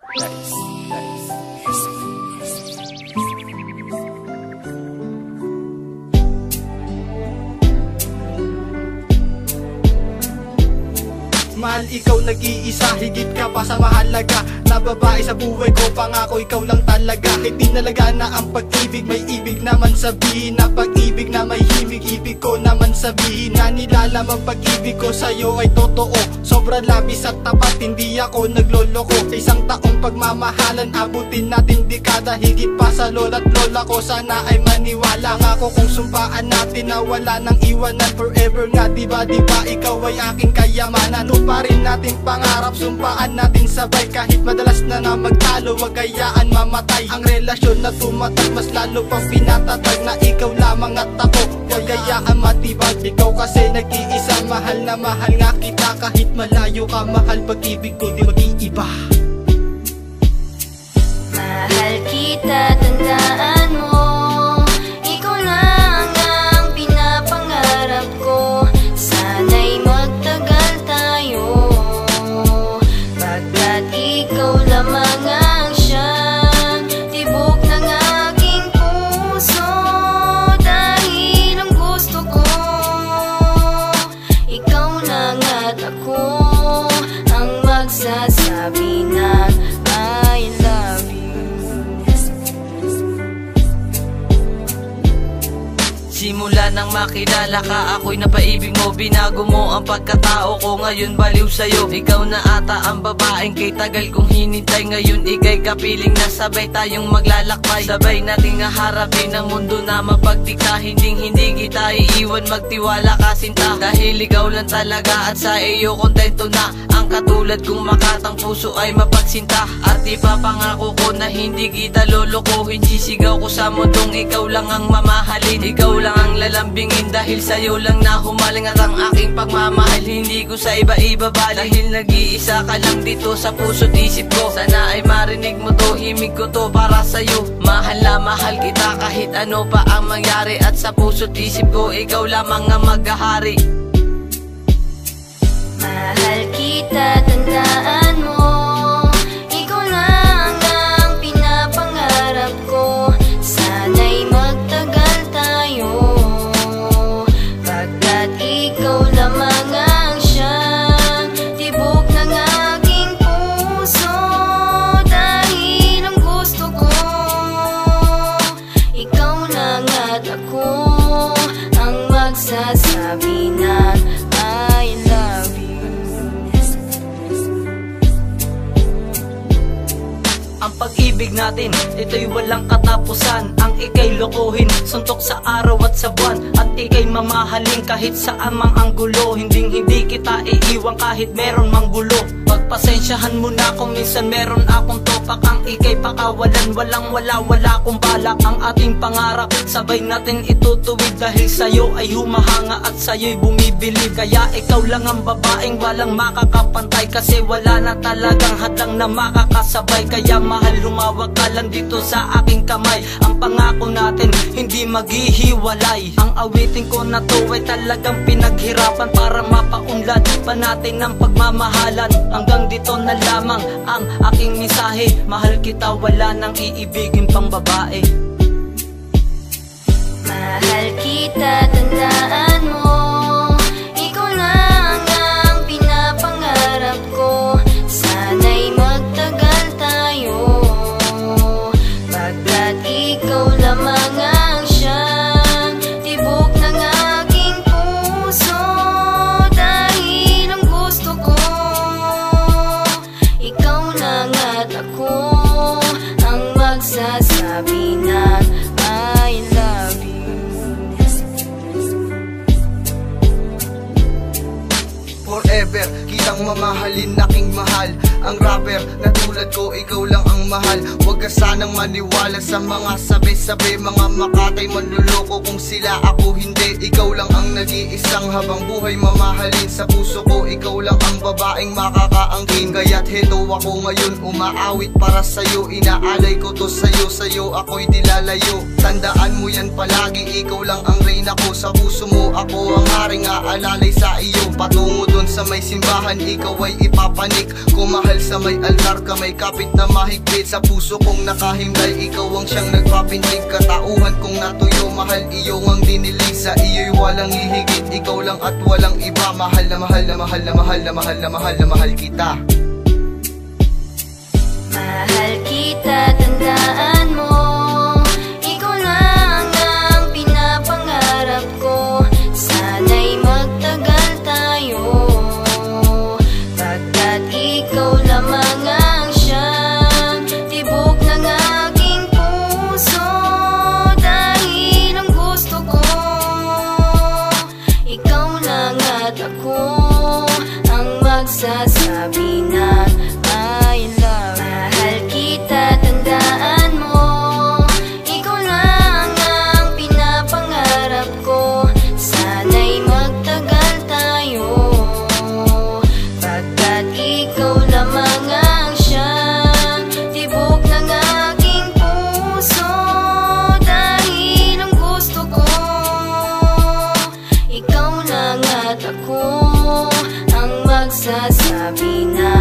Mahal, ikaw nag-iisa, higit ka pa sa mahalaga na babae sa buhay ko. Pangako ikaw lang talaga. Hindi nalaga na ang pag-ibig, may ibig naman sabihin. Na pag-ibig na may himig, ibig ko naman sabihin. Na nilalamang pag-ibig ko sa'yo ay totoo, sobrang labis at tapat, hindi ako nagloloko. Isang taong pagmamahalan, abutin natin dekada, higit pa sa lola't lola ko. Sana ay maniwala ako kung sumpaan natin na wala nang iwanan forever nga. Diba ikaw ay aking kayamanan. Pa rin natin pangarap, sumpaan natin sabay. Kahit madalas na magtalo, wag hayaan mamatay ang relasyon na tumatag. Mas lalo pang pinatatag na ikaw lamang at ako, wag hayaan matibag. Ikaw kasi nag-iisa, mahal na mahal nga kita. Kahit malayo ka, mahal, pag-ibig ko di mag-iiba. Mahal kita, tandaan mo, ikaw lang ang pinapangarap ko. Sana'y magtagal tayo, pagkat ikaw lamang ang siyang tibok ng aking puso. Dahil ang gusto ko, ikaw lang at ako ang magsasabi ng I love you. Simula nang makilala ka, ako'y napaibig mo. Binago mo ang pagkatao ko, ngayon baliw sa'yo. Ikaw na ata ang babaeng kay tagal kong hinintay. Ngayon ika'y kapiling na sabay tayong maglalakbay. Sabay nating haharapin ang mundo na mapagdikta. Hindi kita iiwan, magtiwala ka sinta. Dahil ikaw lang talaga at sa iyo kontento na. Ang katulad kong makatang puso ay mapagsinta. At ipapangako ko na hindi kita lolokohin. Sisigaw ko sa mundong ikaw lang ang mamahalin. Ikaw lang ang lalambingin, dahil sa'yo lang na humaling at ang aking pagmamahal. Hindi ko sa iba-iba ba, dahil nag-iisa ka lang dito sa puso't isip ko. Sana ay marinig mo to, himig ko to para sa'yo. Mahal na mahal kita kahit ano pa ang mangyari. At sa puso't isip ko, ikaw lamang ang maghahari. Mahal kita, tandaan mo, ikaw lang ang pinapangarap ko. Sana'y magtagal tayo, pagkat ikaw lamang ang siyang tibok ng aking puso. Dahil ang gusto ko, ikaw lang at ako ang magsasabi ng I love you. Ang pag-ibig natin, ito'y walang katapusan. Ang ika'y lokohin, suntok sa araw at sa buwan. At ika'y mamahalin kahit saan mang ang gulo. Hindi kita iiwan kahit meron mang gulo. Pagpasensyahan mo na kung minsan meron akong topak. Ang ika'y pakawalan, wala akong balak. Ang ating pangarap, sabay natin itutuwid. Dahil sa'yo ay humahanga at sa'yo'y bumibilib. Kaya ikaw lang ang babaeng walang makakapantay. Kasi wala na talagang hadlang na makakasabay. Kaya mahal, humawak ka lang dito sa aking kamay. Ang pangako natin, hindi maghihiwalay. Ang awitin ko na to ay talagang pinaghirapan para mapaunlad pa natin ang pagmamahalan. Hanggang dito na lamang ang aking mensahe. Mahal kita, wala nang iibigin pang babae. Mahal kita, tandaan mo, ikaw lang ang pinapangarap ko. Sana'y magtagal tayo, pagkat ikaw lamang ang siyang tibok ng aking puso. Dahil ang gusto ko, ikaw lang at ako ang magsasabi ng I love you. Forever, kitang mamahalin, aking mahal. Ang rapper na tulad ko, ikaw lang ang mahal. Huwag ka sanang maniwala sa mga sabi-sabi. Mga makatay manluloko kung sila, ako hindi. Ikaw lang ang nag-iisang habang buhay mamahalin. Sa puso ko, ikaw lang ang babaeng makakaangkin. Kaya't heto ako ngayon, umaawit para sa'yo. Inaalay ko to sa'yo ako'y dilalayo. Tandaan mo yan palagi, ikaw lang ang reyna ko. Sa puso mo, ako ang haring aalalay sa iyo. Patungo dun sa may simbahan, ikaw ay ipapanik. Kung mahal sa may altar ka, may kapit na mahigpit. Sa puso kong nakahimlay, ikaw ang siyang nagpapintig. Katauhan kong natuyo, mahal iyo ang dinilig. Sa iyo'y walang hihigit, ikaw lang at walang iba. Mahal na mahal na mahal na mahal na mahal na mahal na mahal kita. Mahal kita, tandaan mo, ikaw lang ang pinapangarap ko. Sana'y magtagal tayo, pagkat ikaw lamang ang siyang tibok ng aking puso. Dahil ang gusto ko, ikaw lang at ako ang magsasabi ng I love. Mahal kita, tandaan mo, ikaw lang ang pinapangarap ko. Sana'y magtagal tayo, pagkat ikaw lamang ang siyang tibok ng aking puso. Dahil ang gusto ko, ikaw lang at ako ang magsasabi na